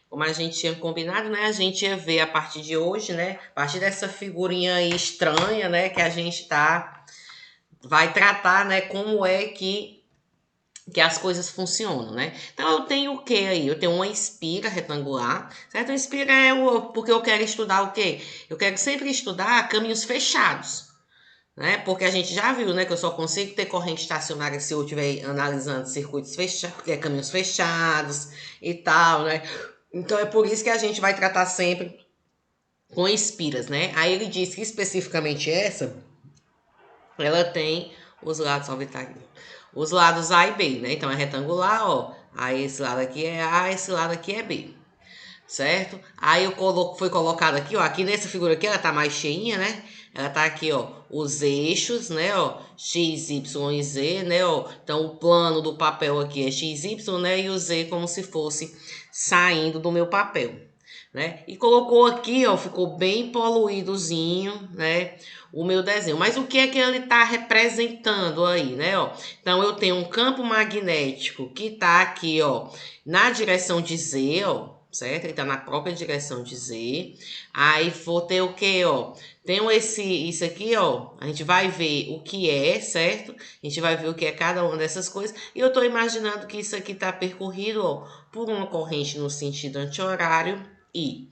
como a gente tinha combinado, né? A gente ia ver a partir de hoje, né? A partir dessa figurinha aí estranha, né? Que a gente vai tratar, né? Como é que as coisas funcionam, né? Então eu tenho o que aí? Eu tenho uma espira retangular, certo? Uma espira porque eu quero estudar o quê? Eu quero sempre estudar caminhos fechados, né? Porque a gente já viu, né, que eu só consigo ter corrente estacionária se eu estiver analisando circuitos fechados, caminhos fechados e tal, né? Então é por isso que a gente vai tratar sempre com espiras, né? Aí ele diz que especificamente essa, ela tem os lados orbitais, os lados A e B, né? Então é retangular, ó. Aí esse lado aqui é A, esse lado aqui é B, certo? Aí foi colocado aqui, ó. Aqui nessa figura aqui, ela tá mais cheinha, né? Ela tá aqui, ó, os eixos, né, ó, X, Y e Z, né, ó. Então o plano do papel aqui é X, Y, né, e o Z como se fosse saindo do meu papel, né? E colocou aqui, ó, ficou bem poluídozinho, né, o meu desenho. Mas o que é que ele tá representando aí, né, ó? Então eu tenho um campo magnético que tá aqui, ó, na direção de Z, ó, certo? Ele tá na própria direção de Z. Aí vou ter o que, ó? Tenho isso aqui, ó. A gente vai ver o que é, certo? A gente vai ver o que é cada uma dessas coisas. E eu tô imaginando que isso aqui tá percorrido, ó, por uma corrente no sentido anti-horário I.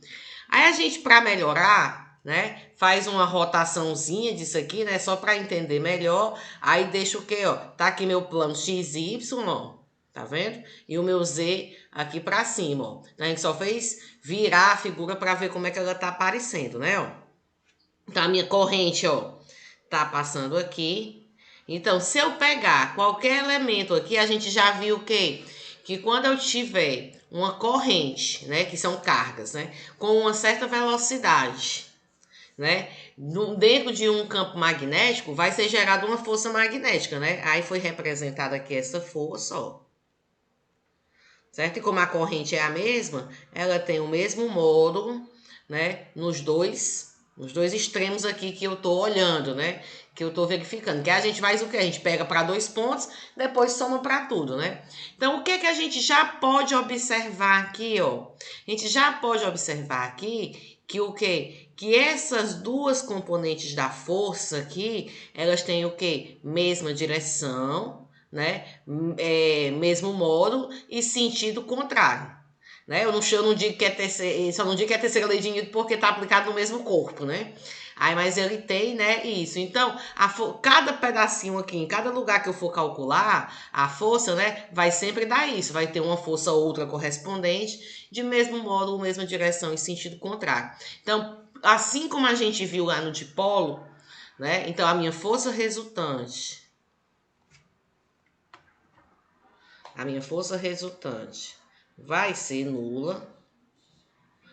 Aí a gente, para melhorar, né, faz uma rotaçãozinha disso aqui, né, só para entender melhor. Aí deixa o que, ó? Tá aqui meu plano XY, ó. Tá vendo? E o meu Z aqui para cima, ó. A gente só fez virar a figura para ver como é que ela tá aparecendo, né, ó. Então a minha corrente, ó, tá passando aqui. Então, se eu pegar qualquer elemento aqui, a gente já viu o quê? Que quando eu tiver uma corrente, né, que são cargas, né, com uma certa velocidade, né, dentro de um campo magnético, vai ser gerada uma força magnética, né? Aí foi representada aqui essa força, ó. Certo? E como a corrente é a mesma, ela tem o mesmo módulo, né, nos dois extremos aqui que eu estou olhando, né? Que eu estou verificando. Que a gente faz o que? A gente pega para 2 pontos, depois soma para tudo, né? Então, o que que a gente já pode observar aqui, ó? A gente já pode observar aqui que o quê? Que essas duas componentes da força aqui, elas têm o quê? Mesma direção, né? Mesmo módulo e sentido contrário. Né? Eu não digo que é terceira, só não digo que é terceira lei de Newton porque está aplicado no mesmo corpo, né? Aí, mas ele tem, né, isso. Então, cada pedacinho aqui, em cada lugar que eu for calcular, a força, né, vai sempre dar isso. Vai ter uma força ou outra correspondente, de mesmo módulo, mesma direção e sentido contrário. Então, assim como a gente viu lá no dipolo, né, então a minha força resultante, vai ser nula.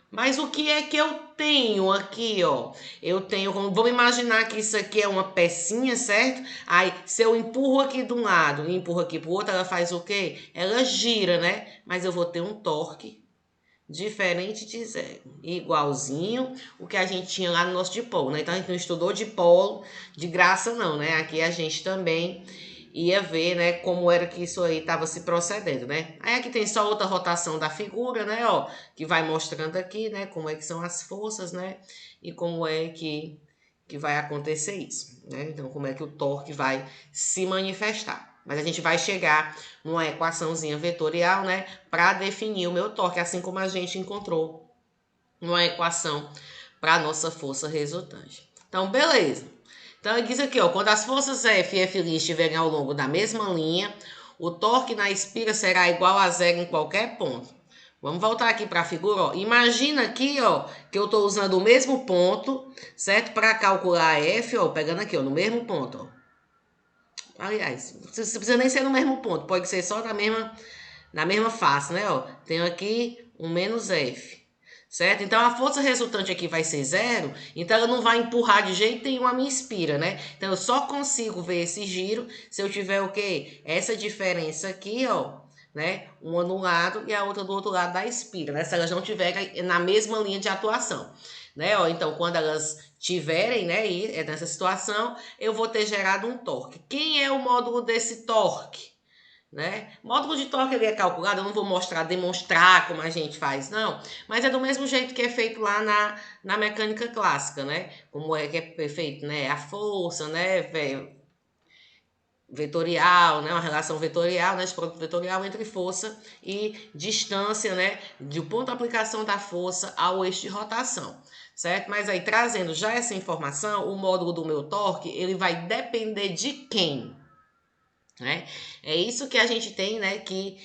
Mas o que é que eu tenho aqui, ó? Eu tenho, vamos imaginar que isso aqui é uma pecinha, certo? Aí, se eu empurro aqui de um lado e empurro aqui pro outro, ela faz o quê? Ela gira, né? Mas eu vou ter um torque diferente de zero. Igualzinho o que a gente tinha lá no nosso dipolo, né? Então, a gente não estudou dipolo de graça, não, né? Aqui a gente também ia ver, né, como era que isso aí estava se procedendo, né? Aí aqui tem só outra rotação da figura, né, ó, que vai mostrando aqui, né, como é que são as forças, né, e como é que vai acontecer isso, né? Então, como é que o torque vai se manifestar. Mas a gente vai chegar numa equaçãozinha vetorial, né, para definir o meu torque, assim como a gente encontrou uma equação para a nossa força resultante. Então, beleza. Então, ele diz aqui, ó, quando as forças F e F' estiverem ao longo da mesma linha, o torque na espira será igual a zero em qualquer ponto. Vamos voltar aqui para a figura, ó. Imagina aqui, ó, que eu estou usando o mesmo ponto, certo? Para calcular F, ó, pegando aqui, ó, no mesmo ponto, ó. Aliás, não precisa nem ser no mesmo ponto, pode ser só na mesma face, né, ó. Tenho aqui um menos F. Certo? Então, a força resultante aqui vai ser zero, então ela não vai empurrar de jeito nenhum a minha espira, né? Então, eu só consigo ver esse giro se eu tiver o quê? Essa diferença aqui, ó, né? Uma no lado e a outra do outro lado da espira, né? Se elas não tiverem na mesma linha de atuação, né? Ó, então, quando elas tiverem, né, nessa situação, eu vou ter gerado um torque. Quem é o módulo desse torque? né? Módulo de torque ele é calculado, eu não vou demonstrar como a gente faz, não, mas é do mesmo jeito que é feito lá na mecânica clássica, né? Como é que é feito, né? A força, né? Vetorial, né? Uma relação vetorial, né? Esse produto vetorial entre força e distância, né? Do ponto de aplicação da força ao eixo de rotação, certo? Mas aí, trazendo já essa informação, o módulo do meu torque, ele vai depender de quem? Né? É isso que a gente tem, né, que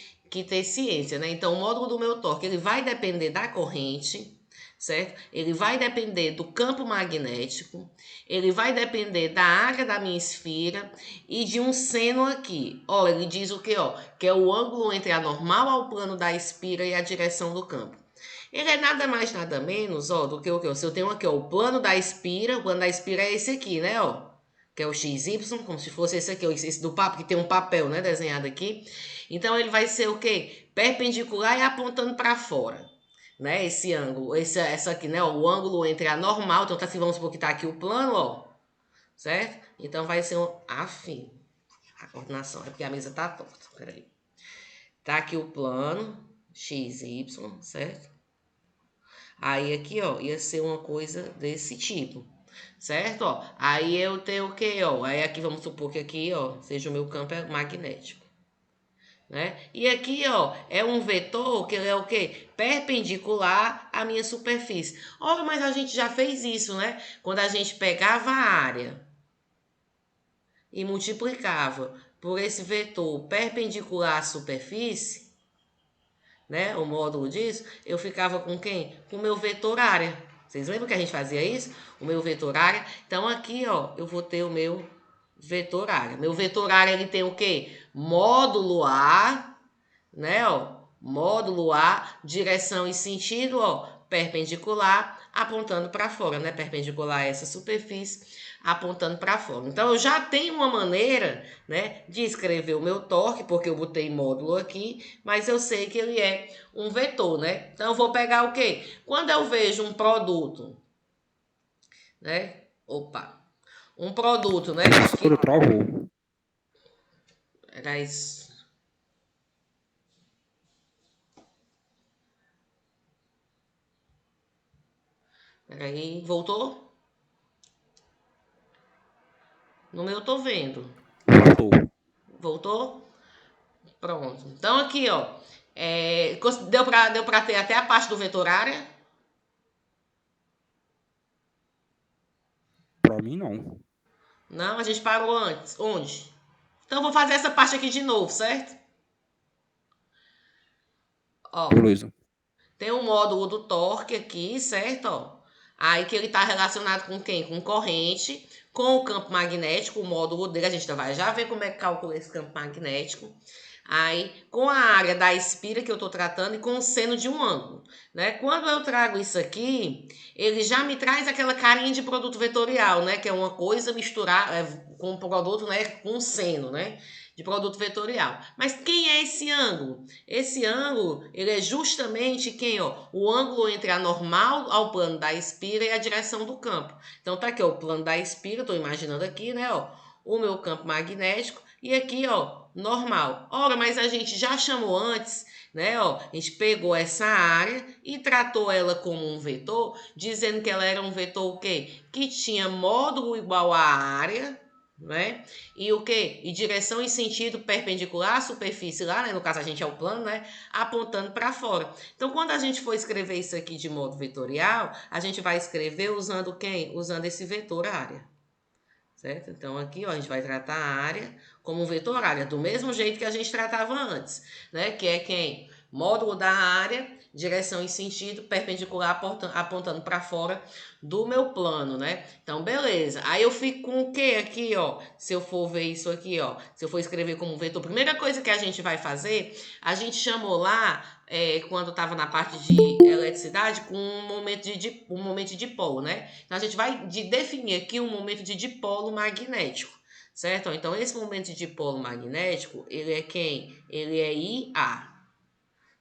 ter ciência, né? Então, o módulo do meu torque, ele vai depender da corrente, certo? Ele vai depender do campo magnético, ele vai depender da área da minha esfera e de um seno aqui. Ó, ele diz o que, ó? Que é o ângulo entre a normal ao plano da esfera e a direção do campo. Ele é nada mais, nada menos, ó, do que o que? Se eu tenho aqui, ó, o plano da espira, o plano da espira é esse aqui, né, ó? Que é o XY, como se fosse esse aqui, esse do papo, que tem um papel, né, desenhado aqui. Então, ele vai ser o quê? Perpendicular e apontando para fora, né, esse ângulo, essa aqui, né, ó, o ângulo entre a normal, então, tá, vamos supor que tá aqui o plano, ó, certo? Então, vai ser um afim, a coordenação, é porque a mesa tá torta, peraí. Tá aqui o plano, XY, certo? Aí aqui, ó, ia ser uma coisa desse tipo, certo? Ó, aí eu tenho o quê, ó? Aí aqui vamos supor que aqui, ó, seja o meu campo magnético, né? E aqui, ó, é um vetor que é o quê? Perpendicular à minha superfície. Olha, mas a gente já fez isso, né? Quando a gente pegava a área e multiplicava por esse vetor perpendicular à superfície, né, o módulo disso, eu ficava com quem? Com o meu vetor área. Vocês lembram que a gente fazia isso? O meu vetor área. Então, aqui, ó, eu vou ter o meu vetor área. Meu vetor área, ele tem o quê? Módulo A, né, ó, módulo A, direção e sentido, ó, perpendicular, apontando para fora, né, perpendicular a essa superfície, apontando para fora. Então, eu já tenho uma maneira, né, de escrever o meu torque, porque eu botei módulo aqui, mas eu sei que ele é um vetor, né? Então, eu vou pegar o quê? Quando eu vejo um produto, né, um produto, né, Professora, travou. era isso. Peraí, voltou? No meu eu tô vendo. Voltou. Voltou? Pronto. Então aqui, ó, deu pra ter até a parte do vetor área? Pra mim, não. Não, a gente parou antes. Onde? Então eu vou fazer essa parte aqui de novo, certo? Ó, Beleza. tem o módulo do torque aqui, certo? Ó, aí que ele está relacionado com quem? Com corrente, com o campo magnético, o módulo dele, a gente vai já ver como é que calcula esse campo magnético. Aí, com a área da espira que eu estou tratando e com o seno de um ângulo, né? Quando eu trago isso aqui, ele já me traz aquela carinha de produto vetorial, né? Que é uma coisa misturar com o produto, né? Com o seno, né? De produto vetorial. Mas quem é esse ângulo? Esse ângulo, ele é justamente quem, ó? O ângulo entre a normal ao plano da espira e a direção do campo. Então tá aqui, ó, o plano da espira, estou imaginando aqui, né, ó? O meu campo magnético e aqui, ó, normal. Ora, mas a gente já chamou antes, né, ó, a gente pegou essa área e tratou ela como um vetor, dizendo que ela era um vetor o quê? Que tinha módulo igual à área, né? E o quê? E direção e sentido perpendicular à superfície lá, né? No caso a gente é o plano, né? Apontando para fora. Então, quando a gente for escrever isso aqui de modo vetorial, a gente vai escrever usando quem? Usando esse vetor área. Certo? Então, aqui, ó, a gente vai tratar a área como um vetor área, do mesmo jeito que a gente tratava antes, né? Que é quem? Módulo da área, direção e sentido, perpendicular apontando para fora do meu plano, né? Então, beleza. Aí eu fico com o que aqui, ó? Se eu for ver isso aqui, ó. Se eu for escrever como vetor, primeira coisa que a gente vai fazer, a gente chamou lá, quando estava na parte de eletricidade, com um momento de dipolo, né? Então, a gente vai definir aqui um momento de dipolo magnético, certo? Então, esse momento de dipolo magnético, ele é quem? Ele é IA,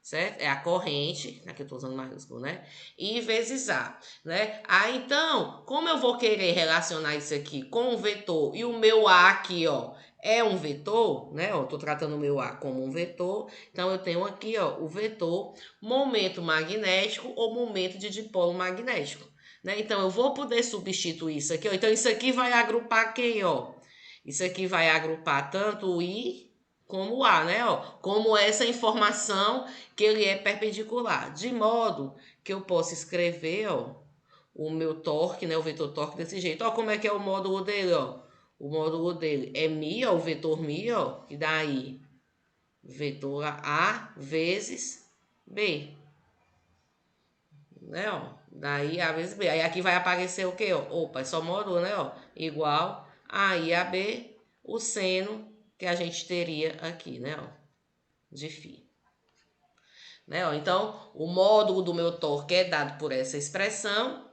certo? É a corrente, aqui eu estou usando maiúsculo, né? I vezes A, né? Ah, então, como eu vou querer relacionar isso aqui com o vetor e o meu A aqui, ó, é um vetor, né? Ó, tô tratando o meu A como um vetor. Então, eu tenho aqui, ó, o vetor momento magnético ou momento de dipolo magnético, né? Então, eu vou poder substituir isso aqui, ó. Então, isso aqui vai agrupar quem, ó? Isso aqui vai agrupar tanto o I como o A, né? Ó, como essa informação que ele é perpendicular. De modo que eu posso escrever, ó, o meu torque, né? O vetor torque desse jeito. Ó, como é que é o módulo dele, ó? O módulo dele é μ, ó, o vetor μ, ó, e daí vetor A vezes B, né, ó? Daí A vezes B. Aí aqui vai aparecer o quê, ó? Opa, é só módulo, né, ó? Igual a I a B, o seno que a gente teria aqui, né, ó? De φ. Né, ó? Então, o módulo do meu torque é dado por essa expressão.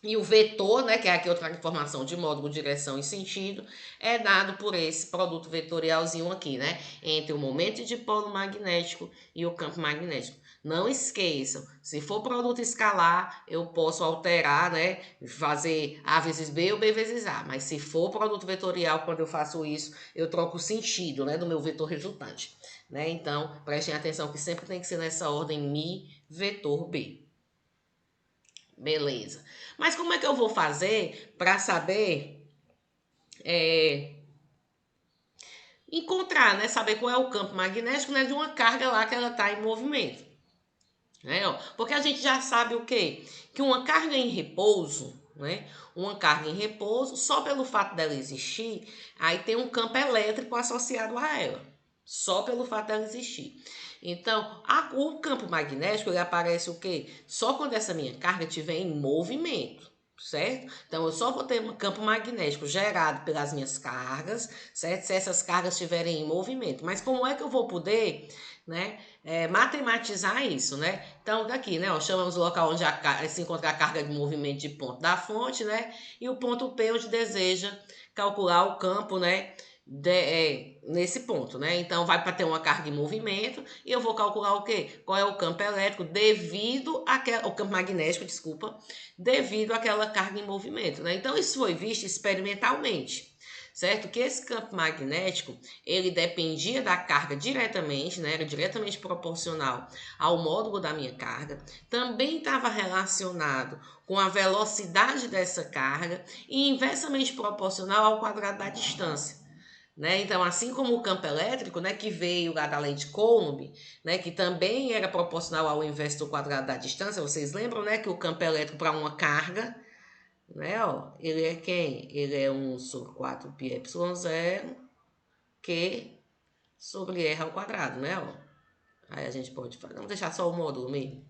E o vetor, né, que é aqui outra informação de módulo, direção e sentido, é dado por esse produto vetorialzinho aqui, né, entre o momento de dipolo magnético e o campo magnético. Não esqueçam, se for produto escalar, eu posso alterar, né, fazer A vezes B ou B vezes A, mas se for produto vetorial, quando eu faço isso, eu troco o sentido, né, do meu vetor resultante, né, então prestem atenção que sempre tem que ser nessa ordem μ, vetor B. Beleza. Mas como é que eu vou fazer para saber encontrar, né? Saber qual é o campo magnético, né, de uma carga lá que ela está em movimento. Né? Porque a gente já sabe o quê? Que uma carga em repouso, né? Uma carga em repouso, só pelo fato dela existir, aí tem um campo elétrico associado a ela. Só pelo fato dela existir. Então, o campo magnético ele aparece o quê? Só quando essa minha carga estiver em movimento, certo? Então, eu só vou ter um campo magnético gerado pelas minhas cargas, certo? Se essas cargas estiverem em movimento. Mas como é que eu vou poder, né, matematizar isso, né? Então, daqui, né, ó, chamamos o local onde se encontra a carga de movimento de ponto da fonte, né? E o ponto P onde deseja calcular o campo, né? Nesse ponto, né? Então vai para ter uma carga em movimento e eu vou calcular o quê? Qual é o campo elétrico devido o campo magnético, desculpa, devido àquela carga em movimento, né? Então isso foi visto experimentalmente, certo? Que esse campo magnético ele dependia da carga diretamente, né? Era diretamente proporcional ao módulo da minha carga, também estava relacionado com a velocidade dessa carga e inversamente proporcional ao quadrado da distância. Né? Então, assim como o campo elétrico, né, que veio lá da lei de Coulomb, né, que também era proporcional ao inverso do quadrado da distância, vocês lembram, né, que o campo elétrico para uma carga, né, ó, ele é quem? Ele é 1 sobre 4 πε0 Q sobre R ao quadrado, né, ó. Aí a gente pode fazer, vamos deixar só o módulo mesmo.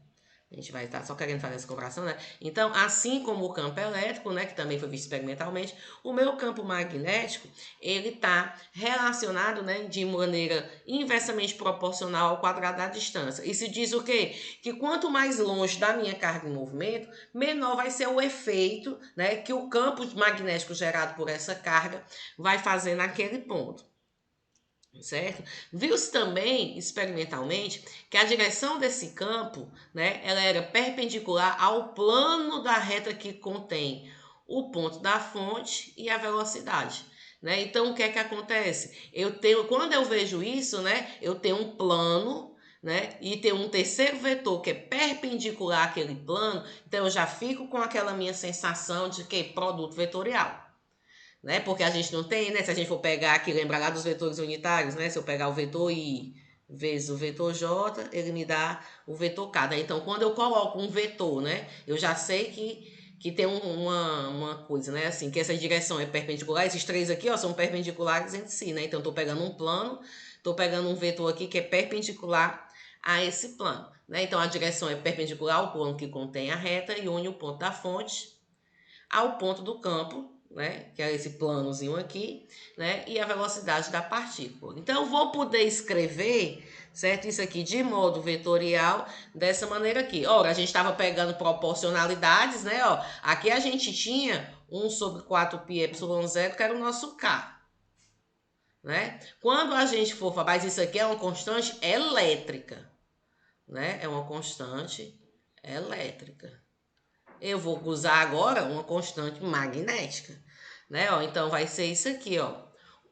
A gente vai estar só querendo fazer essa comparação, né? Então, assim como o campo elétrico, né, que também foi visto experimentalmente, o meu campo magnético, ele está relacionado, né, de maneira inversamente proporcional ao quadrado da distância. Isso diz o quê? Que quanto mais longe da minha carga em movimento, menor vai ser o efeito, né, que o campo magnético gerado por essa carga vai fazer naquele ponto. Certo? Viu-se também, experimentalmente, que a direção desse campo, né, ela era perpendicular ao plano da reta que contém o ponto da fonte e a velocidade. Né? Então, o que é que acontece? Quando eu vejo isso, né, eu tenho um plano, né, e tem um terceiro vetor que é perpendicular àquele plano, então eu já fico com aquela minha sensação de que produto vetorial. Né? Porque a gente não tem, né? Se a gente for pegar aqui, lembrar lá dos vetores unitários, né? Se eu pegar o vetor I vezes o vetor J, ele me dá o vetor K. Né? Então, quando eu coloco um vetor, né? Eu já sei que tem uma coisa, né? Assim, que essa direção é perpendicular. Esses três aqui, ó, são perpendiculares entre si, né? Então, eu tô pegando um plano, tô pegando um vetor aqui que é perpendicular a esse plano, né? Então, a direção é perpendicular ao plano que contém a reta e une o ponto da fonte ao ponto do campo, né, que é esse planozinho aqui, né, e a velocidade da partícula. Então, eu vou poder escrever, certo, isso aqui de modo vetorial, dessa maneira aqui. Ora, a gente estava pegando proporcionalidades, né, ó, aqui a gente tinha 1 sobre 4 πε0, que era o nosso K. Né? Quando a gente for falar, mas isso aqui é uma constante elétrica, né, é uma constante elétrica. Eu vou usar agora uma constante magnética, né? Ó, então vai ser isso aqui, ó.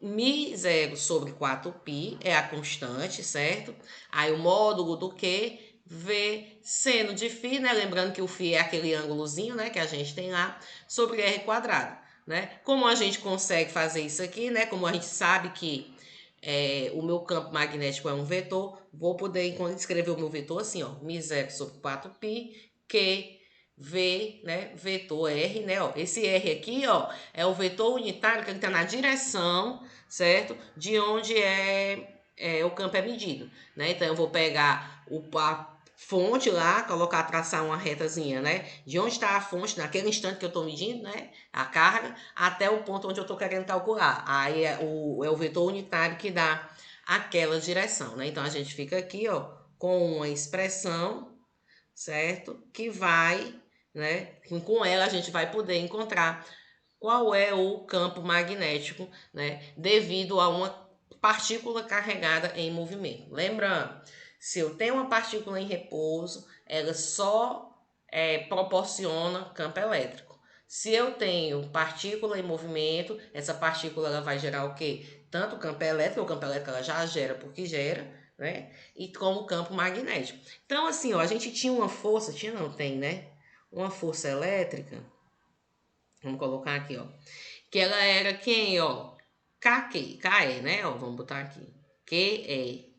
Mi0 sobre 4π é a constante, certo? Aí o módulo do Q, V seno de φ, né? Lembrando que o φ é aquele ângulozinho, né? Que a gente tem lá, sobre R quadrado, né? Como a gente consegue fazer isso aqui, né? Como a gente sabe que o meu campo magnético é um vetor, vou poder escrever o meu vetor assim, ó. Mi0 sobre 4π, Q, V, né, vetor R, né, ó, esse R aqui, ó, é o vetor unitário que ele está na direção, certo, de onde o campo é medido, né, então eu vou pegar a fonte lá, colocar, traçar uma retazinha, né, de onde está a fonte, naquele instante que eu estou medindo, né, a carga, até o ponto onde eu estou querendo calcular, aí é o vetor unitário que dá aquela direção, né, então a gente fica aqui, ó, com uma expressão, certo, que vai, né? Com ela a gente vai poder encontrar qual é o campo magnético, né? Devido a uma partícula carregada em movimento. Lembrando, se eu tenho uma partícula em repouso, ela só proporciona campo elétrico. Se eu tenho partícula em movimento, essa partícula ela vai gerar o quê? Tanto campo elétrico, o campo elétrico ela já gera porque gera, né? E como campo magnético. Então, assim, ó, a gente tinha uma força, não tem, né? Uma força elétrica, vamos colocar aqui, ó, que ela era quem, ó? KE, né? Ó, vamos botar aqui. QE,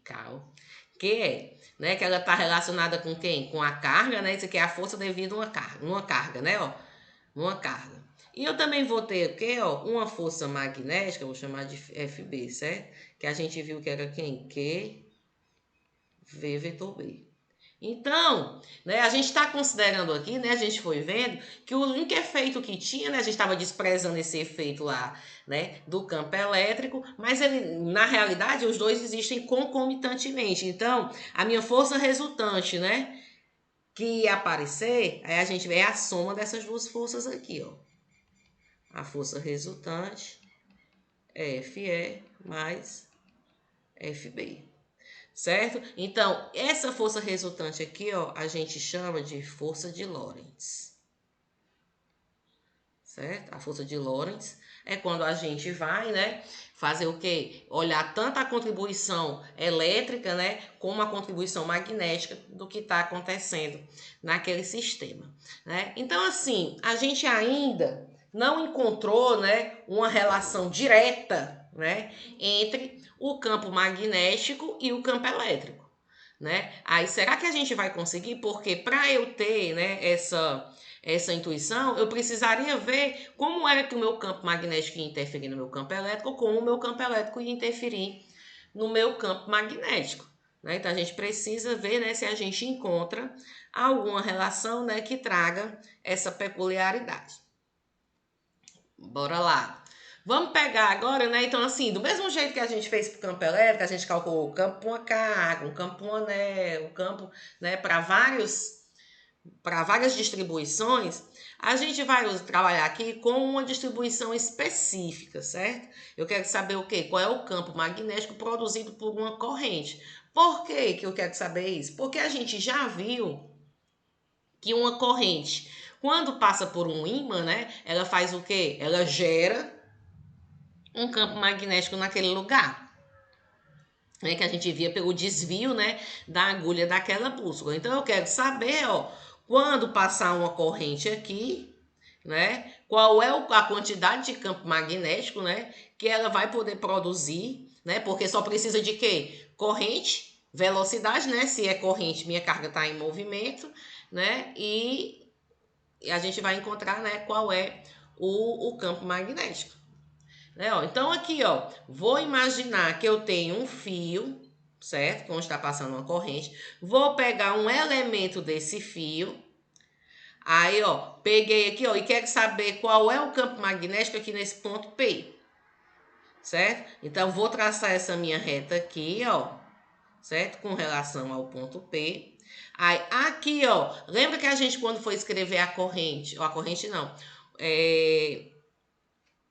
QE, né? Que ela tá relacionada com quem? Com a carga, né? Isso aqui é a força devido a uma carga, né? Ó, uma carga. E eu também vou ter o quê, ó? Uma força magnética, vou chamar de FB, certo? Que a gente viu que era quem? Q, V vetor B. Então, né, a gente está considerando aqui, né, a gente foi vendo que o único efeito que tinha, né, a gente estava desprezando esse efeito lá, né, do campo elétrico, mas ele, na realidade os dois existem concomitantemente. Então, a minha força resultante, né, que ia aparecer, aí a gente vê a soma dessas duas forças aqui, ó. A força resultante, FE mais FB. Certo? Então, essa força resultante aqui, ó, a gente chama de força de Lorentz. Certo? A força de Lorentz é quando a gente vai, né, fazer o quê? Olhar tanto a contribuição elétrica, né, como a contribuição magnética do que está acontecendo naquele sistema, né? Então, assim, a gente ainda não encontrou, né, uma relação direta, né, entre o campo magnético e o campo elétrico, né? Aí será que a gente vai conseguir? Porque para eu ter, né, essa intuição, eu precisaria ver como era que o meu campo magnético ia interferir no meu campo elétrico, ou como o meu campo elétrico ia interferir no meu campo magnético, né? Então a gente precisa ver, né, se a gente encontra alguma relação, né, que traga essa peculiaridade. Bora lá. Vamos pegar agora, né? Então, assim, do mesmo jeito que a gente fez para o campo elétrico, a gente calculou o campo para uma carga, um campo para um anel, um campo, né, para várias distribuições, a gente vai trabalhar aqui com uma distribuição específica, certo? Eu quero saber o quê? Qual é o campo magnético produzido por uma corrente. Por que eu quero saber isso? Porque a gente já viu que uma corrente, quando passa por um ímã, né, ela faz o quê? Ela gera um campo magnético naquele lugar, né, que a gente via pelo desvio, né, da agulha daquela bússola. Então eu quero saber, ó, quando passar uma corrente aqui, né, qual é a quantidade de campo magnético, né, que ela vai poder produzir, né, porque só precisa de quê? Corrente, velocidade, né, se é corrente, minha carga está em movimento, né, e a gente vai encontrar, né, qual é o campo magnético. Né, ó, então aqui, ó, vou imaginar que eu tenho um fio, certo? Onde está passando uma corrente. Vou pegar um elemento desse fio. Aí, ó, peguei aqui, ó, e quero saber qual é o campo magnético aqui nesse ponto P. Certo? Então, vou traçar essa minha reta aqui, ó, certo? Com relação ao ponto P. Aí, aqui, ó, lembra que a gente, quando foi escrever a corrente, ou a corrente não,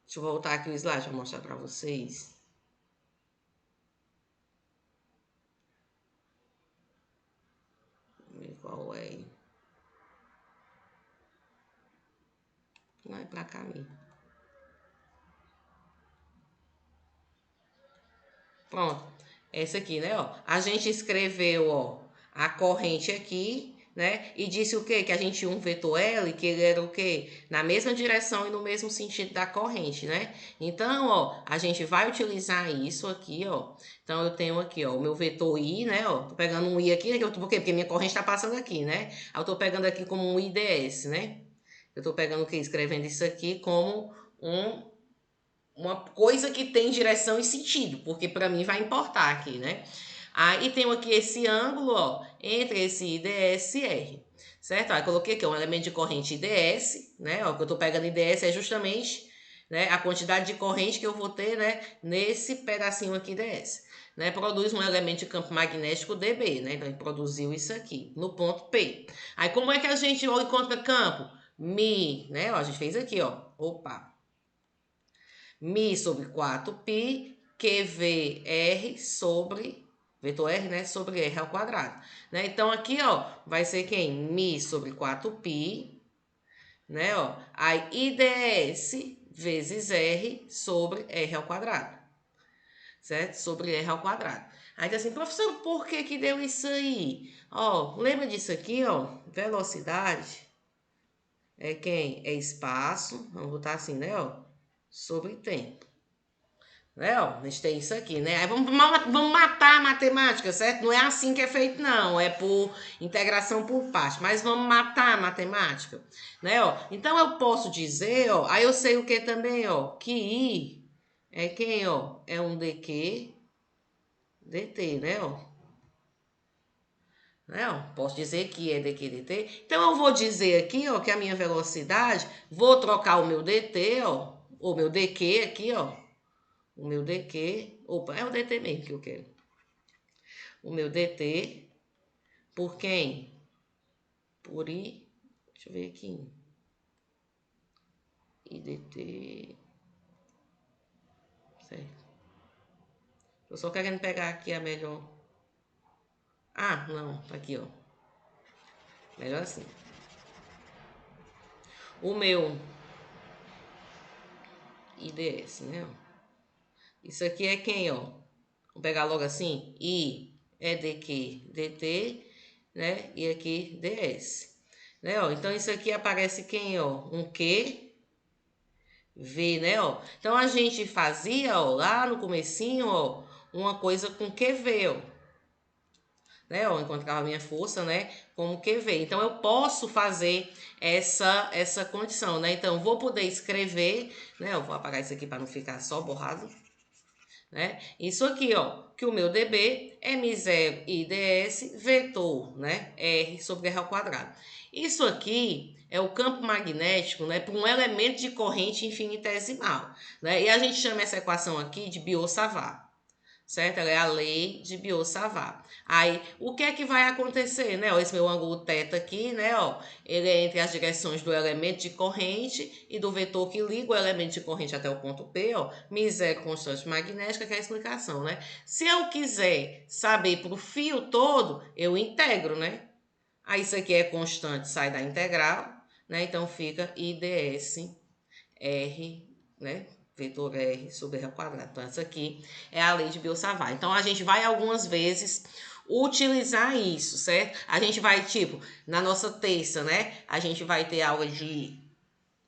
deixa eu voltar aqui o slide para mostrar para vocês. Qual é? Não é para cá mesmo. Pronto. Essa aqui, né, ó. A gente escreveu, ó, a corrente aqui, né? E disse o quê? Que a gente tinha um vetor L, que ele era o quê? Na mesma direção e no mesmo sentido da corrente, né? Então, ó, a gente vai utilizar isso aqui, ó. Então, eu tenho aqui, ó, o meu vetor I, né, ó. Tô pegando um I aqui, né? Por quê? Porque minha corrente tá passando aqui, né? Aí eu tô pegando aqui como um IDS, né? Eu tô pegando o quê? Escrevendo isso aqui como uma coisa que tem direção e sentido, porque para mim vai importar aqui, né? Aí tenho aqui esse ângulo, ó, entre esse IDS e R, certo? Aí coloquei aqui um elemento de corrente IDS, né? Ó, o que eu tô pegando IDS é justamente, né, a quantidade de corrente que eu vou ter, né, nesse pedacinho aqui IDS. Né, produz um elemento de campo magnético dB, né? Então, ele produziu isso aqui, no ponto P. Aí, como é que a gente encontra campo? Mi, né? Ó, a gente fez aqui, ó. Opa, Mi sobre 4π, QVR sobre, vetor R, né, sobre R ao quadrado. Né? Então, aqui, ó, vai ser quem? Mi sobre 4π, né, ó. Aí, IDS vezes R sobre R ao quadrado. Certo? Sobre R ao quadrado. Aí, assim, professor, por que que deu isso aí? Ó, lembra disso aqui, ó? Velocidade é quem? É espaço, vamos botar assim, né, ó, sobre tempo. Né, ó, a gente tem isso aqui, né? Aí vamos matar a matemática, certo? Não é assim que é feito, não. É por integração por parte. Mas vamos matar a matemática, né, ó? Então eu posso dizer, ó, aí eu sei o que também, ó, que I é quem, ó? É um dq dt, né, ó? Né, ó? Posso dizer que é dq dt. Então eu vou dizer aqui, ó, que a minha velocidade, vou trocar o meu dt, ó, o meu dq aqui, ó. O meu dq, opa, é o dt mesmo que eu quero. O meu dt por quem? Por I, deixa eu ver aqui. IDT, certo. Eu só querendo pegar aqui a melhor. Ah, não, tá aqui, ó. Melhor assim. O meu IDS, né? Isso aqui é quem, ó? Vou pegar logo assim. I é dq dt, né? E aqui ds. Né, ó? Então isso aqui aparece quem, ó? Um Q V, né, ó? Então a gente fazia, ó, lá no comecinho, ó, uma coisa com QV, ó. Né, eu encontrava a minha força, né, como QV. Então eu posso fazer essa condição, né? Então vou poder escrever, né? Eu vou apagar isso aqui para não ficar só borrado, né? Isso aqui, ó, que o meu dB é M0 IDS vetor, né? R sobre R ao quadrado. Isso aqui é o campo magnético, né, para um elemento de corrente infinitesimal, né? E a gente chama essa equação aqui de Biot-Savart, certo? Ela é a lei de Biot-Savart. Aí, o que é que vai acontecer, né? Ó, esse meu ângulo θ aqui, né, ó, ele é entre as direções do elemento de corrente e do vetor que liga o elemento de corrente até o ponto P, ó, μ0 constante magnética, que é a explicação, né? Se eu quiser saber para o fio todo, eu integro, né? Aí isso aqui é constante, sai da integral, né? Então fica IDS R, né? Vetor R sobre R ao quadrado. Então, essa aqui é a lei de Biot-Savart. Então, a gente vai algumas vezes utilizar isso, certo? A gente vai, tipo, na nossa terça, né? A gente vai ter aula de...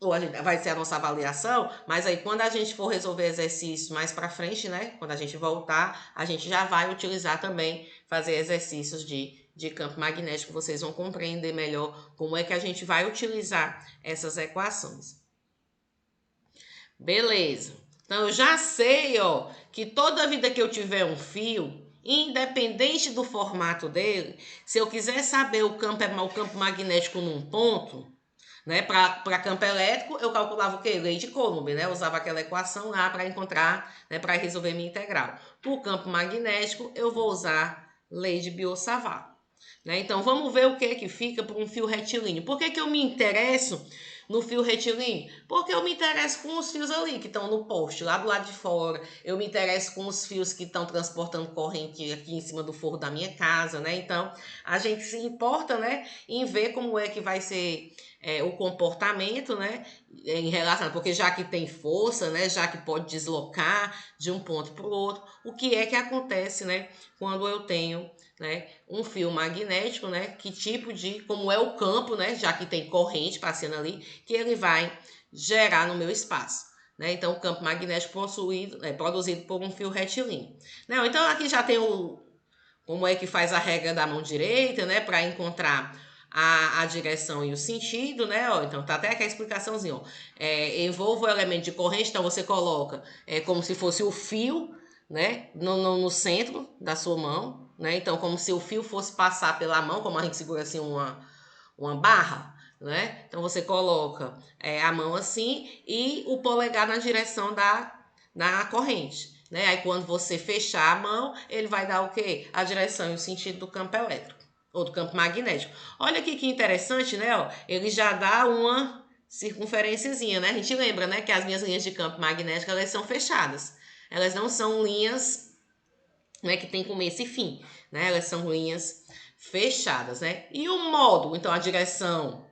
Ou vai ser a nossa avaliação, mas aí quando a gente for resolver exercícios mais para frente, né? Quando a gente voltar, a gente já vai utilizar também, fazer exercícios de campo magnético. Vocês vão compreender melhor como é que a gente vai utilizar essas equações. Beleza. Então eu já sei, ó, que toda vida que eu tiver um fio, independente do formato dele, se eu quiser saber o campo magnético num ponto, né, para campo elétrico, eu calculava o quê? Lei de Coulomb, né? Eu usava aquela equação lá para encontrar, né, para resolver minha integral. Para o campo magnético, eu vou usar lei de Biot-Savart. né? Então, vamos ver o que é que fica para um fio retilíneo. Por que que eu me interesso no fio retilíneo? Porque eu me interesso com os fios ali que estão no poste, lá do lado de fora. Eu me interesso com os fios que estão transportando corrente aqui em cima do forro da minha casa, né? Então, a gente se importa, né, em ver como é que vai ser o comportamento, né, em relação, porque já que tem força, né, já que pode deslocar de um ponto para o outro, o que é que acontece, né, quando eu tenho, né, um fio magnético, né, que tipo de, como é o campo, né, já que tem corrente passando ali, que ele vai gerar no meu espaço. Né? Então, o campo magnético produzido por um fio retilíneo. Não, então, aqui já tem como é que faz a regra da mão direita, né, para encontrar a direção e o sentido, né? Ó, então tá até aqui a explicaçãozinha. Ó. Envolva o elemento de corrente, então você coloca como se fosse o fio, né, no centro da sua mão, né? Então, como se o fio fosse passar pela mão, como a gente segura assim uma barra, né? Então você coloca a mão assim e o polegar na direção da corrente. Né? Aí quando você fechar a mão, ele vai dar o quê? A direção e o sentido do campo elétrico, ou do campo magnético. Olha aqui que interessante, né? Ó, ele já dá uma circunferênciazinha, né? A gente lembra, né, que as minhas linhas de campo magnético, elas são fechadas. Elas não são linhas, né, que tem começo e fim, né? Elas são linhas fechadas, né? E o módulo, então a direção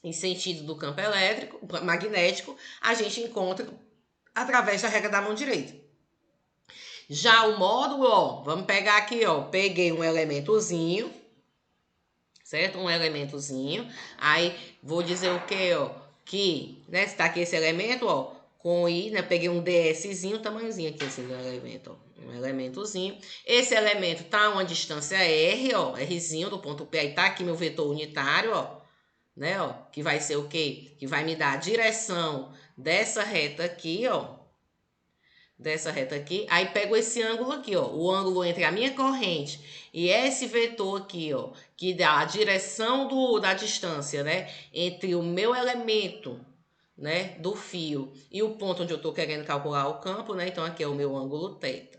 e sentido do campo elétrico, magnético, a gente encontra através da regra da mão direita. Já o módulo, ó, vamos pegar aqui, ó, peguei um elementozinho, certo? Um elementozinho, aí vou dizer o que, ó, que, né, está aqui esse elemento, ó, com I, né, peguei um DSzinho, tamanhozinho aqui esse elemento, ó, um elementozinho. Esse elemento tá a uma distância R, ó, Rzinho do ponto P, aí tá aqui meu vetor unitário, ó, né, ó, que vai ser o quê? Que vai me dar a direção dessa reta aqui, ó, aí pego esse ângulo aqui, ó, o ângulo entre a minha corrente e esse vetor aqui, ó, que dá a direção da distância, né, entre o meu elemento, né, do fio e o ponto onde eu estou querendo calcular o campo, né, então aqui é o meu ângulo θ.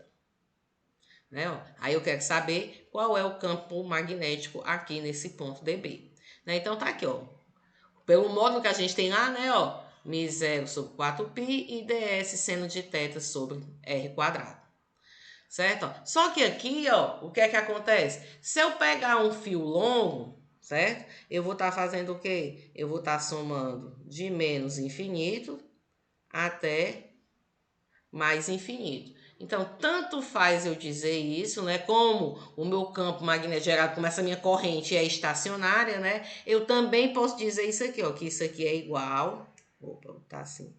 Né, ó. Aí eu quero saber qual é o campo magnético aqui nesse ponto DB. Né, então tá aqui, ó, pelo módulo que a gente tem lá, né, ó, μ0 sobre 4π e ds seno de θ sobre r quadrado. Certo? Ó, só que aqui, ó, o que é que acontece? Se eu pegar um fio longo, certo? Eu vou estar fazendo o quê? Eu vou estar somando de menos infinito até mais infinito. Então, tanto faz eu dizer isso, né? Como o meu campo magnético gerado, como essa minha corrente é estacionária, né? Eu também posso dizer isso aqui, ó, que isso aqui é igual. Opa, tá assim.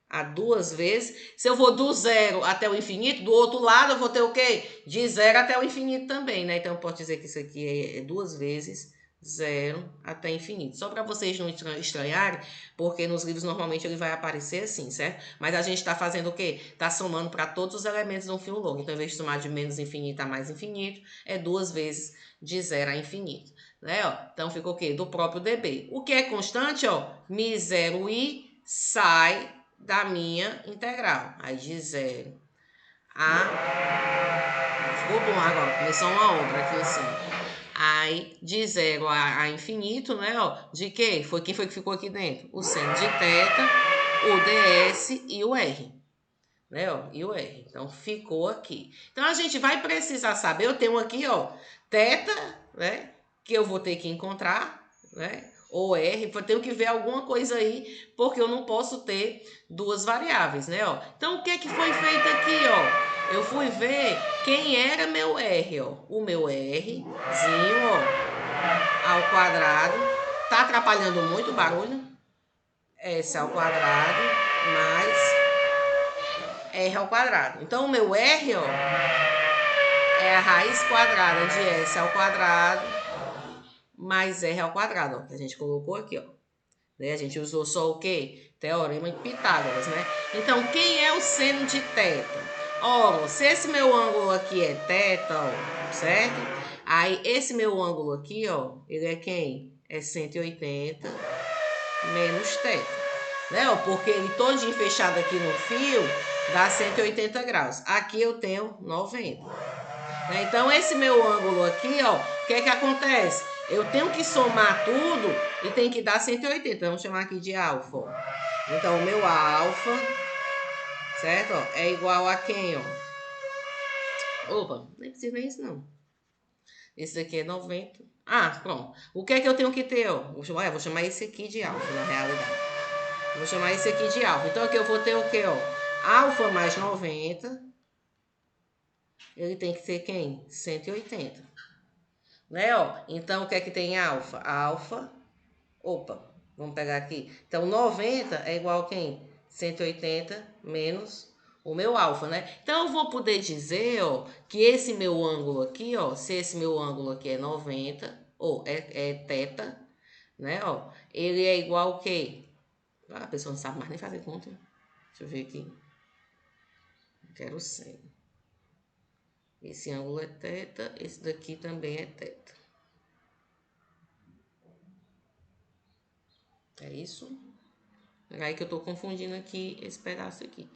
A 2 vezes. Se eu vou do zero até o infinito, do outro lado eu vou ter o quê? De zero até o infinito também, né? Então, eu posso dizer que isso aqui é 2 vezes zero até infinito. Só para vocês não estranharem, porque nos livros normalmente ele vai aparecer assim, certo? Mas a gente está fazendo o quê? Está somando para todos os elementos de um fio longo. Então, em vez de somar de menos infinito a mais infinito, é 2 vezes de zero a infinito. Né? Ó, então, fica o quê? Do próprio dB. O que é constante, ó, μ0i sai da minha integral. Aí de 0 a... Ficou bom agora, começou uma obra aqui assim. Aí, de 0 a infinito, né, ó, de quê? Quem foi que ficou aqui dentro? O seno de θ, o ds e o r. Né, ó, e o r. Então, ficou aqui. Então, a gente vai precisar saber, eu tenho aqui, ó, θ, né, que eu vou ter que encontrar, né, ou R, eu tenho que ver alguma coisa aí, porque eu não posso ter duas variáveis, né, ó. Então, o que é que foi feito aqui, ó? Eu fui ver quem era meu R, ó. O meu Rzinho, ó, ao quadrado. Tá atrapalhando muito o barulho? S ao quadrado mais R ao quadrado. Então, o meu R, ó, é a raiz quadrada de S ao quadrado mais R ao quadrado, ó, que a gente colocou aqui, ó. Né? A gente usou só o quê? Teorema de Pitágoras, né? Então, quem é o seno de θ? Ora, se esse meu ângulo aqui é θ, ó, certo? Aí, esse meu ângulo aqui, ó, ele é quem? É 180 menos θ. Né? Ó, porque ele todinho fechado aqui no fio dá 180 graus. Aqui eu tenho 90. Né? Então, esse meu ângulo aqui, ó, o que é que acontece? Eu tenho que somar tudo e tem que dar 180. Vamos chamar aqui de alfa, ó. Então, o meu alfa, certo? Ó, é igual a quem, ó? Opa, nem precisa nem isso, não. Esse daqui é 90. Ah, pronto. O que é que eu tenho que ter, ó? Vou chamar esse aqui de alfa, na realidade. Vou chamar esse aqui de alfa. Então, aqui eu vou ter o quê, ó? Alfa mais 90. Ele tem que ser quem? 180. Né, ó? Então, o que é que tem alfa? Alfa. Opa, vamos pegar aqui. Então, 90 é igual a quem? 180 menos o meu alfa, né? Então, eu vou poder dizer, ó, que esse meu ângulo aqui, ó, se esse meu ângulo aqui é 90, ou é teta, né, ó, ele é igual a quê? Ah, a pessoa não sabe mais nem fazer conta. Deixa eu ver aqui. Quero 100. Esse ângulo é teta, esse daqui também é teta. É isso? É aí que eu tô confundindo aqui esse pedaço aqui.